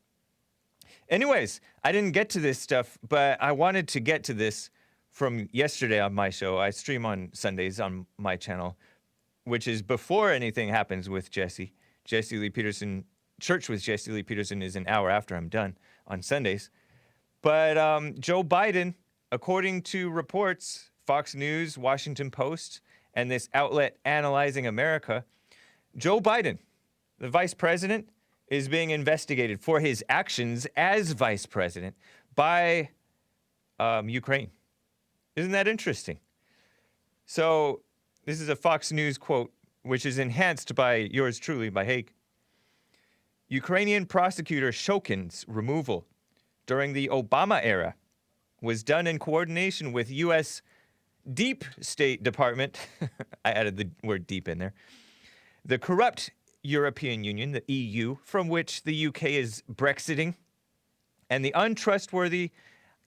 Anyways, I didn't get to this stuff, but I wanted to get to this from yesterday on my show. I stream on Sundays on my channel, which is before anything happens with Jesse. Jesse Lee Peterson, Church with Jesse Lee Peterson is an hour after I'm done on Sundays. But Joe Biden, according to reports, Fox News, Washington Post, and this outlet Analyzing America, Joe Biden, the vice president, is being investigated for his actions as vice president by Ukraine. Isn't that interesting? So this is a Fox News quote, which is enhanced by yours truly, by Hake. Ukrainian prosecutor Shokin's removal during the Obama era was done in coordination with U.S. Deep State Department. I added the word deep in there. The corrupt European Union, the EU, from which the UK is Brexiting, and the untrustworthy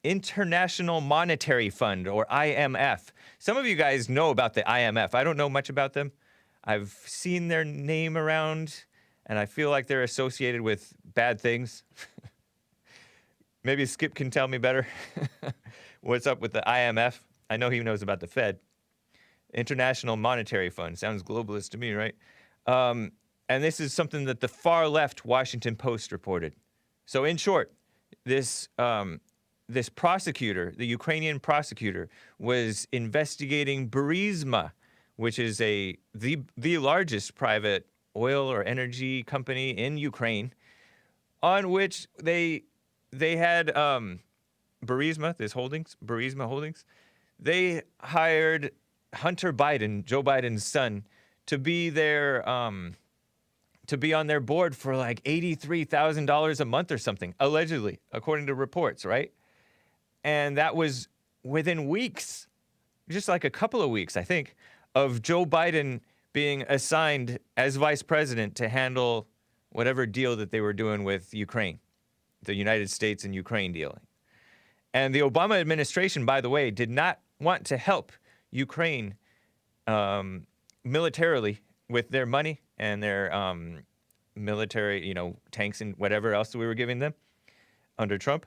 International Monetary Fund, or IMF. Some of you guys know about the IMF. I don't know much about them. I've seen their name around, and I feel like they're associated with bad things. Maybe Skip can tell me better what's up with the IMF. I know he knows about the Fed. International Monetary Fund. Sounds globalist to me, right? And this is something that the far left Washington Post reported. So in short, this prosecutor, the Ukrainian prosecutor, was investigating Burisma, which is the largest private oil or energy company in Ukraine, on which they had Burisma, Burisma Holdings. They hired Hunter Biden, Joe Biden's son, to be on their board for like $83,000 a month or something, allegedly, according to reports, right? And that was within weeks, just like a couple of weeks, I think, of Joe Biden being assigned as vice president to handle whatever deal that they were doing with Ukraine, the United States and Ukraine deal. And the Obama administration, by the way, did not want to help Ukraine militarily with their money and their military, tanks and whatever else we were giving them under Trump.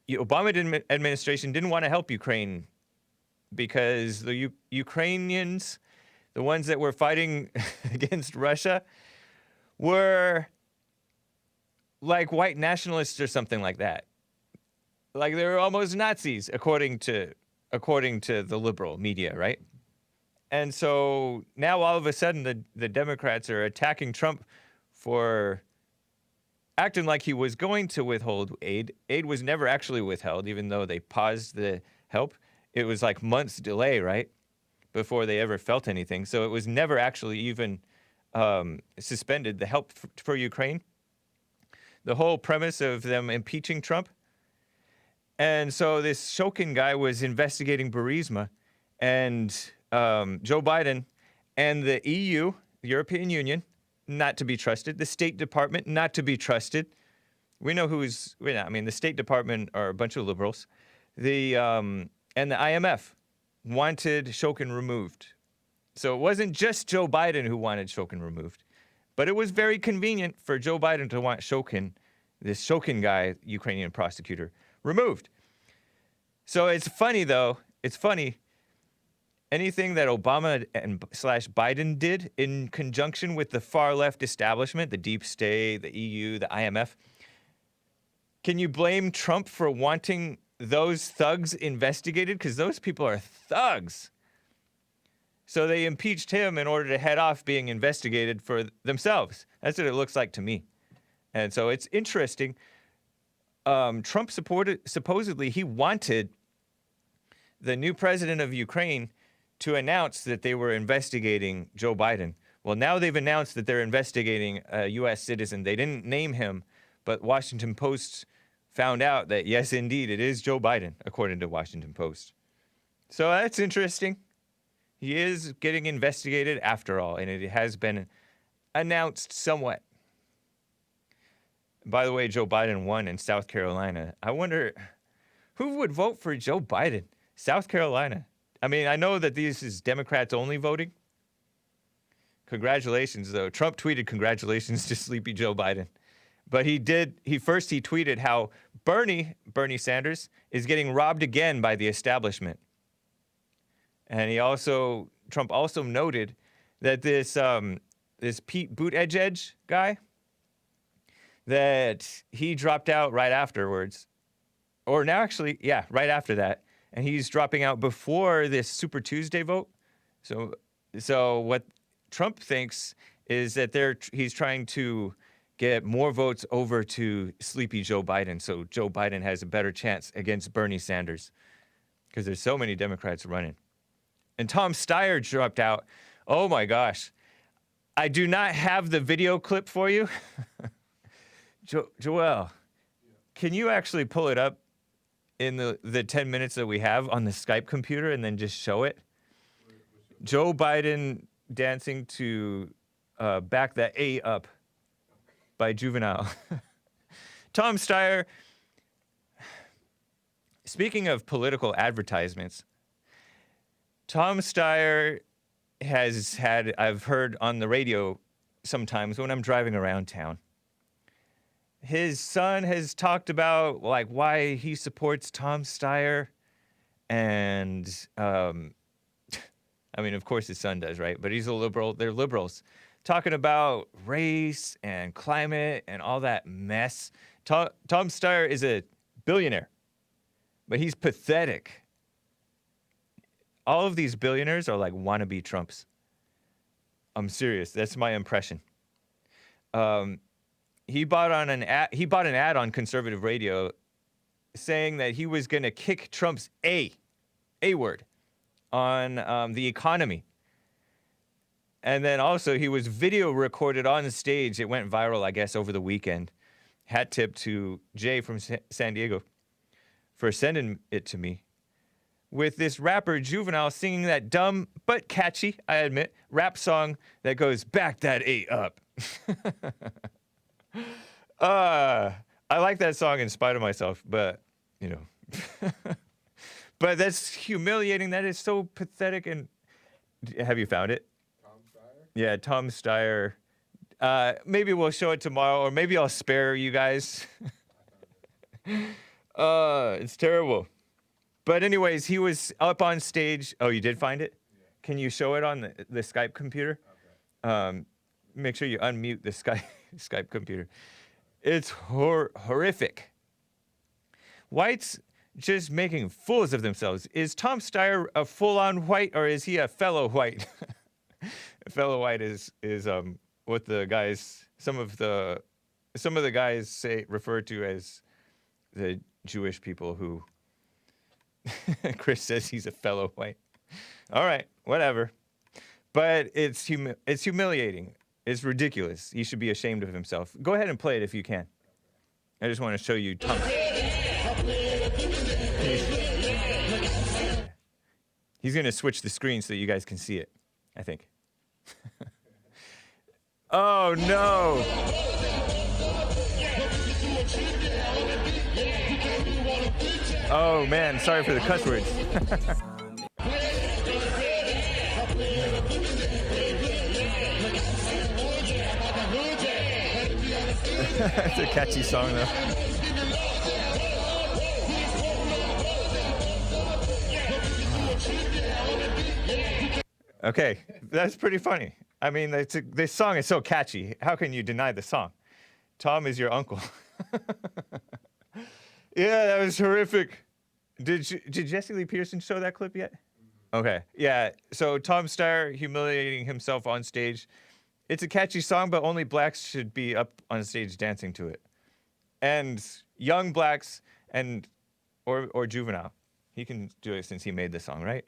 The Obama administration didn't want to help Ukraine because the Ukrainians, the ones that were fighting against Russia, were like white nationalists or something like that. Like they were almost Nazis, according to the liberal media, right? And so now all of a sudden the Democrats are attacking Trump for acting like he was going to withhold aid. Aid was never actually withheld, even though they paused the help. It was like months delay, right, before they ever felt anything. So it was never actually even suspended, the help for Ukraine. The whole premise of them impeaching Trump. And so this Shokin guy was investigating Burisma, and Joe Biden and the EU, the European Union, not to be trusted. The State Department, not to be trusted. We know the State Department are a bunch of liberals. And the IMF wanted Shokin removed. So it wasn't just Joe Biden who wanted Shokin removed, but it was very convenient for Joe Biden to want Shokin, this Shokin guy, Ukrainian prosecutor, removed. So it's funny, though. It's funny. Anything that Obama and / Biden did in conjunction with the far left establishment, the deep state, the EU, the IMF, can you blame Trump for wanting those thugs investigated? Because those people are thugs. So they impeached him in order to head off being investigated for themselves. That's what it looks like to me. And so it's interesting. Trump supposedly he wanted the new president of Ukraine to announce that they were investigating Joe Biden. Well, now they've announced that they're investigating a U.S. citizen. They didn't name him, but Washington Post found out that, yes, indeed, it is Joe Biden, according to Washington Post. So that's interesting. He is getting investigated after all, and it has been announced somewhat. By the way, Joe Biden won in South Carolina. I wonder who would vote for Joe Biden? South Carolina. I mean, I know that this is Democrats only voting. Congratulations, though. Trump tweeted congratulations to Sleepy Joe Biden. But he tweeted how Bernie Sanders is getting robbed again by the establishment. And Trump also noted that this Pete Buttigieg guy, that he dropped out right afterwards. Or now actually, yeah, right after that. And he's dropping out before this Super Tuesday vote. So what Trump thinks is that he's trying to get more votes over to Sleepy Joe Biden, so Joe Biden has a better chance against Bernie Sanders, because there's so many Democrats running. And Tom Steyer dropped out. Oh my gosh. I do not have the video clip for you. Joel, can you actually pull it up in the 10 minutes that we have on the Skype computer and then just show it? Joe Biden dancing to Back That A Up by Juvenile. Tom Steyer, speaking of political advertisements, Tom Steyer has had, I've heard on the radio sometimes when I'm driving around town, his son has talked about like why he supports Tom Steyer, and I mean, of course his son does, right? But he's a liberal. They're liberals talking about race and climate and all that mess. Tom Steyer is a billionaire, but he's pathetic. All of these billionaires are like wannabe Trumps. I'm serious. That's my impression. He bought an ad on conservative radio saying that he was going to kick Trump's A word on the economy. And then also he was video recorded on the stage. It went viral, I guess, over the weekend. Hat tip to Jay from San Diego for sending it to me. With this rapper Juvenile singing that dumb but catchy, I admit, rap song that goes, "Back that A up." I like that song in spite of myself, but, you know. But that's humiliating. That is so pathetic. And have you found it? Tom Steyer? Yeah, Tom Steyer. Maybe we'll show it tomorrow, or maybe I'll spare you guys. It's terrible. But anyways, he was up on stage. Oh, you did find it? Yeah. Can you show it on the Skype computer? Okay. Make sure you unmute the Skype computer. It's horrific. Whites just making fools of themselves. Is Tom Steyer a full-on white, or is he a fellow white? A fellow white is what the guys, some of the guys refer to as the Jewish people who Chris says he's a fellow white. All right, whatever. But it's humiliating. It's ridiculous. He should be ashamed of himself. Go ahead and play it if you can. I just want to show you Tom. He's going to switch the screen so that you guys can see it, I think. Oh, no. Oh, man, sorry for the cuss words. It's a catchy song, though. Okay, that's pretty funny. I mean, this song is so catchy. How can you deny the song? Tom is your uncle. Yeah, that was horrific. Did Jesse Lee Peterson show that clip yet? Okay, yeah. So Tom Steyer humiliating himself on stage. It's a catchy song, but only blacks should be up on stage dancing to it, and young blacks or juvenile. He can do it since he made the song, right?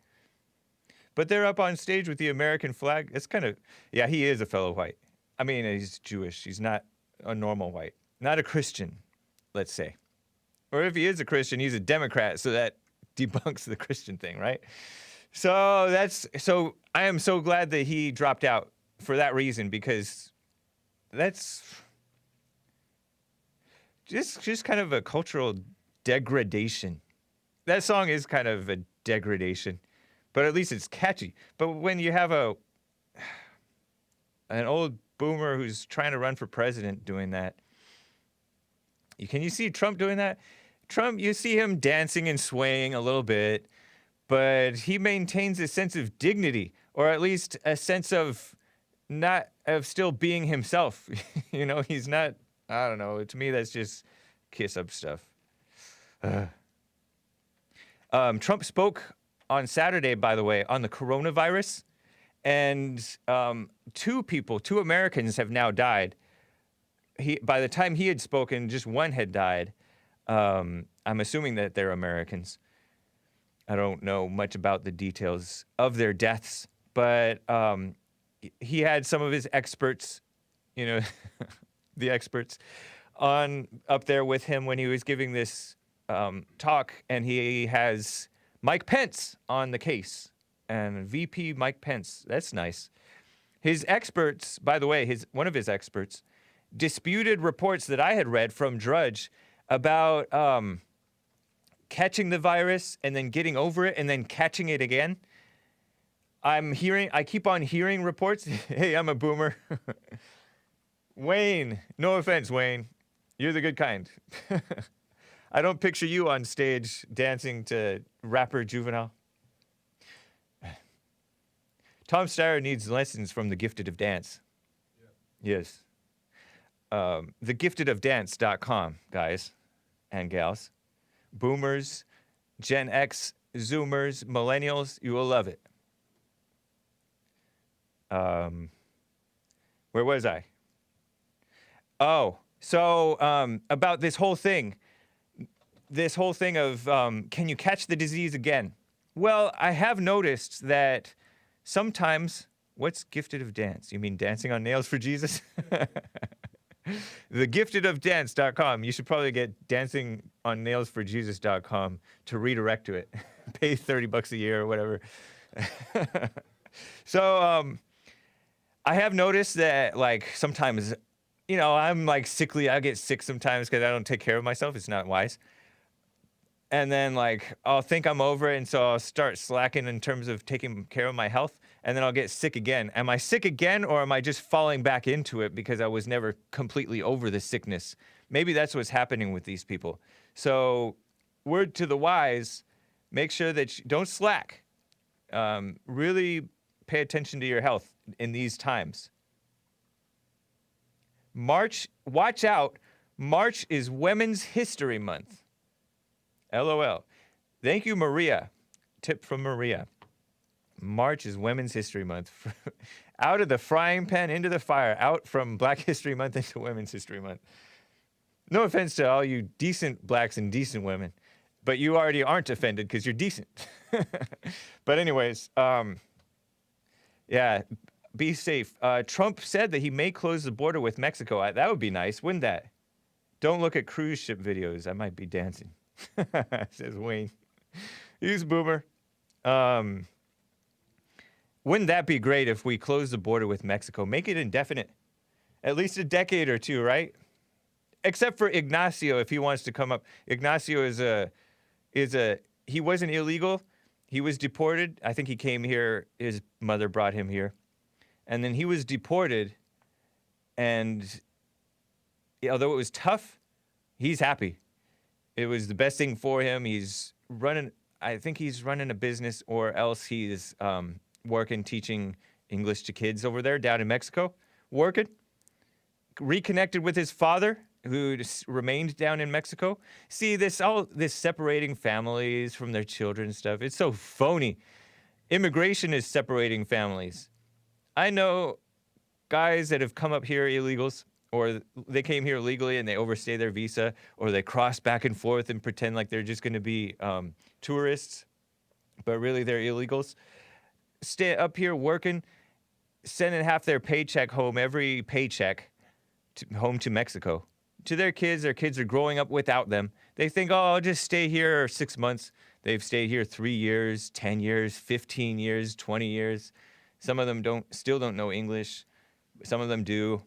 But they're up on stage with the American flag. It's kind of, yeah, he is a fellow white. I mean, he's Jewish. He's not a normal white. Not a Christian, let's say. Or if he is a Christian, he's a Democrat, so that debunks the Christian thing, right? So I am so glad that he dropped out for that reason, because that's just kind of a cultural degradation. That song is kind of a degradation. But at least it's catchy. But when you have an old boomer who's trying to run for president doing that, can you see Trump doing that? Trump, you see him dancing and swaying a little bit, but he maintains a sense of dignity, or at least a sense of still being himself. You know, he's not, I don't know, to me that's just kiss up stuff. Trump spoke on Saturday, by the way, on the coronavirus, and two Americans have now died. By the time he had spoken, just one had died. I'm assuming that they're Americans. I don't know much about the details of their deaths, but he had some of his experts, you know, the experts, up there with him when he was giving this talk, and he has Mike Pence on the case, and VP Mike Pence. That's nice. His experts, by the way, one of his experts disputed reports that I had read from Drudge about catching the virus and then getting over it and then catching it again. I keep on hearing reports. Hey, I'm a boomer. Wayne, no offense, Wayne. You're the good kind. I don't picture you on stage dancing to rapper Juvenile. Tom Steyer needs lessons from the gifted of dance. Yeah. Yes. Thegiftedofdance.com, guys and gals. Boomers, Gen X, Zoomers, Millennials, you will love it. Where was I? Oh, so about this whole thing of can you catch the disease again? Well, I have noticed that sometimes, what's gifted of dance? You mean dancing on nails for Jesus? Thegiftedofdance.com. You should probably get dancingonnnailsforjesus.com to redirect to it. Pay $30 a year or whatever. So I have noticed that, like, sometimes you know, I'm like sickly. I get sick sometimes because I don't take care of myself. It's not wise. And then like I'll think I'm over it, and so I'll start slacking in terms of taking care of my health, and then I'll get sick again. Am I sick again, or am I just falling back into it because I was never completely over the sickness? Maybe that's what's happening with these people. So, word to the wise, make sure that you don't slack. Really pay attention to your health in these times. March, watch out. March is Women's History Month. LOL. Thank you, Maria. Tip from Maria. March is Women's History Month. Out of the frying pan into the fire. Out from Black History Month into Women's History Month. No offense to all you decent blacks and decent women, but you already aren't offended because you're decent. But anyways, yeah, be safe. Trump said that he may close the border with Mexico. That would be nice, wouldn't that? Don't look at cruise ship videos. I might be dancing. Says Wayne. He's a boomer. Wouldn't that be great if we close the border with Mexico? Make it indefinite. At least a decade or two, right? Except for Ignacio, if he wants to come up. Ignacio he wasn't illegal. He was deported. I think he came here. His mother brought him here. And then he was deported. And although it was tough, he's happy. It was the best thing for him. I think he's running a business, or else he's working, teaching English to kids over there down in Mexico. Working. Reconnected with his father, who remained down in Mexico. See, this separating families from their children stuff, it's so phony. Immigration is separating families. I know guys that have come up here illegals, or they came here legally and they overstay their visa, or they cross back and forth and pretend like they're just going to be tourists, but really they're illegals. Stay up here working, sending half their paycheck home, every paycheck, home to Mexico. To their kids are growing up without them. They think, oh, I'll just stay here 6 months. They've stayed here 3 years, 10 years, 15 years, 20 years. Some of them still don't know English. Some of them do.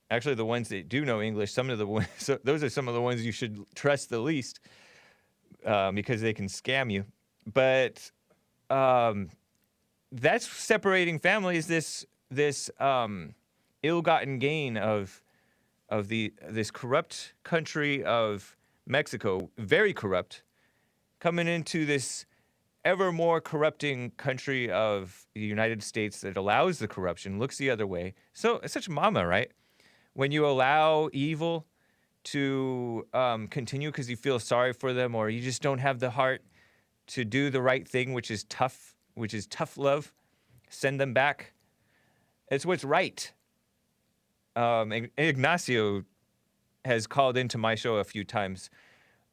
Actually, the ones that do know English, those are some of the ones you should trust the least, because they can scam you. But that's separating families. This ill-gotten gain of this corrupt country of Mexico, very corrupt, coming into this ever more corrupting country of the United States that allows the corruption, looks the other way. So it's such mama, right? When you allow evil to continue because you feel sorry for them, or you just don't have the heart to do the right thing, which is tough love, send them back. It's what's right. Ignacio has called into my show a few times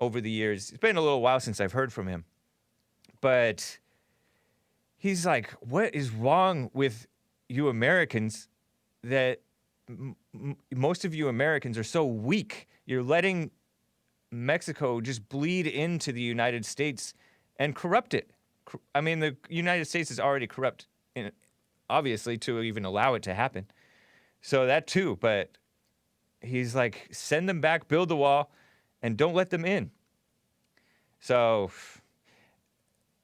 over the years. It's been a little while since I've heard from him. But he's like, what is wrong with you Americans that most of you Americans are so weak? You're letting Mexico just bleed into the United States and corrupt it. I mean, the United States is already corrupt, obviously, to even allow it to happen. So that too, but he's like, send them back, build the wall, and don't let them in. So,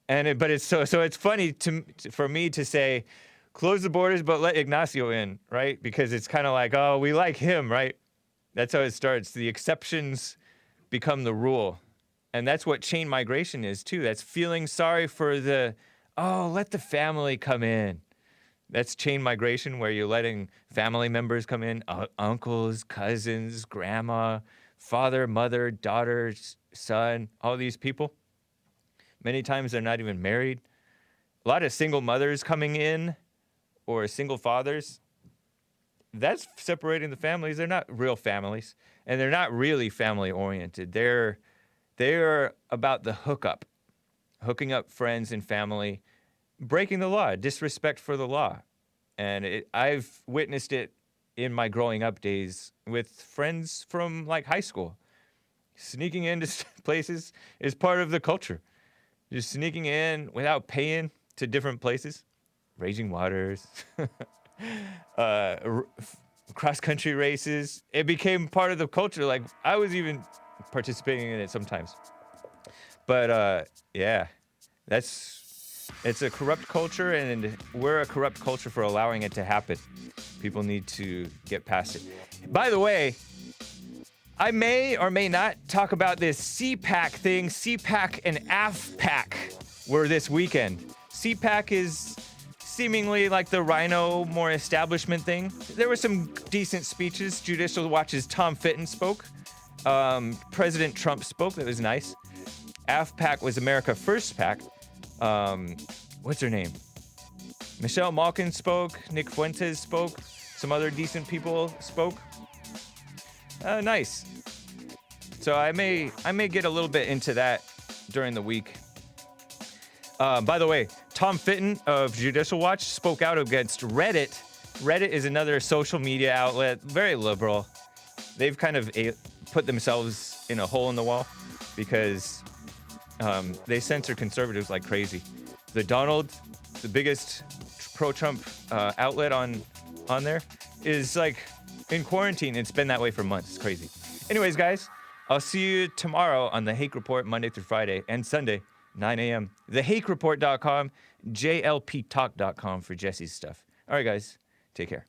but it's funny for me to say, close the borders, but let Ignacio in, right? Because it's kind of like, oh, we like him, right? That's how it starts. The exceptions become the rule. And that's what chain migration is too. That's feeling sorry for let the family come in. That's chain migration, where you're letting family members come in, uncles, cousins, grandma, father, mother, daughter, son, all these people. Many times they're not even married. A lot of single mothers coming in, or single fathers. That's separating the families. They're not real families, and they're not really family oriented. They're about the hooking up friends and family, breaking the law, disrespect for the law. And I've witnessed it in my growing up days with friends from like high school. Sneaking into places is part of the culture. Just sneaking in without paying to different places. Raging Waters. cross-country races. It became part of the culture. Like, I was even participating in it sometimes. But, yeah, it's a corrupt culture, and we're a corrupt culture for allowing it to happen. People need to get past it. By the way, I may or may not talk about this CPAC thing. CPAC and AFPAC were this weekend. CPAC is seemingly like the Rhino, more establishment thing. There were some decent speeches. Judicial Watch's Tom Fitton spoke. President Trump spoke. That was nice. AFPAC was America First PAC. What's her name? Michelle Malkin spoke. Nick Fuentes spoke. Some other decent people spoke. Nice. So I may get a little bit into that during the week. By the way, Tom Fitton of Judicial Watch spoke out against Reddit. Reddit is another social media outlet, very liberal. They've kind of put themselves in a hole in the wall because they censor conservatives like crazy. The Donald, the biggest pro-Trump outlet on there, is like in quarantine. It's been that way for months. It's crazy. Anyways, guys, I'll see you tomorrow on the Hake Report, Monday through Friday, and Sunday, 9 a.m. TheHakeReport.com, JLPTalk.com for Jesse's stuff. All right, guys, take care.